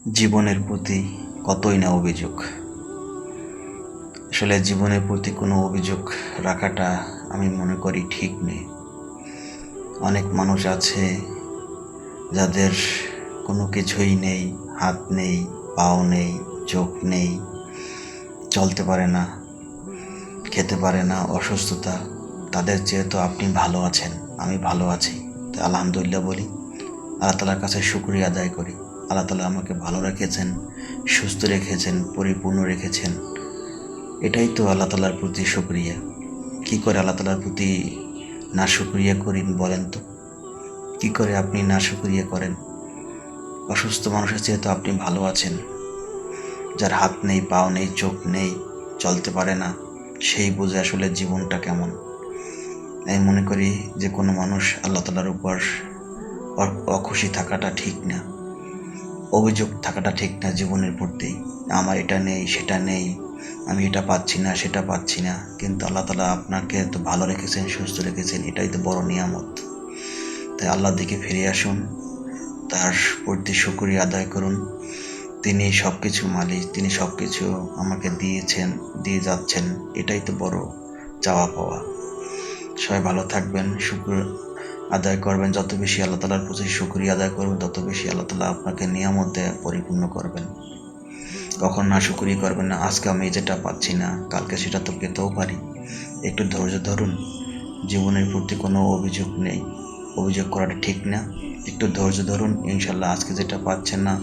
জীবনের প্রতি কতই না অভিযোগ। আসলে জীবনের প্রতি কোনো অভিযোগ রাখাটা আমি মনে করি ঠিক নেই। অনেক মানুষ আছে যাদের কোনো কিছুই নেই, হাত নেই, পাও নেই, চোখ নেই, চলতে পারে না, খেতে পারে না, অসুস্থতা। তাদের চেয়ে তো আপনি ভালো আছেন, আমি ভালো আছি, তো আলহামদুলিল্লাহ বলি। আল্লাহ তালার কাছে শুকরিয়া আদায় করি। আল্লাহ তালা আমাকে ভালো রেখেছেন, সুস্থ রেখেছেন, পরিপূর্ণ রেখেছেন। এটাই তো আল্লাহ তালার প্রতি শুকরিয়া। কি করে আল্লাহ তালার প্রতি না শুকরিয়া করি বলেন তো? কি করে আপনি না শুকরিয়া করেন? অসুস্থ মানুষের চেয়ে তো আপনি ভালো আছেন। যার হাত নেই, পাও নেই, চোখ নেই, চলতে পারে না, সেই বোঝে আসলে জীবনটা কেমন। আমি মনে করি যে কোনো মানুষ আল্লাহ তালার উপর অখুশি থাকাটা ঠিক না, অভিযোগ থাকাটা ঠিক না জীবনের প্রতি। আমার এটা নেই, সেটা নেই, আমি এটা পাচ্ছি না, সেটা পাচ্ছি না। কিন্তু আল্লাহ তালা আপনাকে তো ভালো রেখেছেন, সুস্থ রেখেছেন, এটাই তো বড় নিয়ামত। তাই আল্লাহর দিকে ফিরে আসুন, তার প্রতি শুকরিয়া আদায় করুন। তিনি সব কিছু মালিক, তিনি সব কিছু আমাকে দিয়েছেন, দিয়ে যাচ্ছেন। এটাই তো বড় চাওয়া পাওয়া। সবাই ভালো থাকবেন, শুক্র আদায় করবেন। যত বেশি আল্লাহ তালার প্রতি শুকরিয়া আদায় করবেন, তত বেশি আল্লাহ তালা আপনাকে নিয়ামত দিয়ে পরিপূর্ণ করবেন। কখন না শুকরিয়া করবেন না। আজকে আমি যেটা পাচ্ছি না, কালকে সেটা তো পেতেও পারি। একটু ধৈর্য ধরুন। জীবনের প্রতি কোনো অভিযোগ নেই, অভিযোগ করাটা ঠিক না। একটু ধৈর্য ধরুন, ইনশাল্লাহ আজকে যেটা পাচ্ছেন না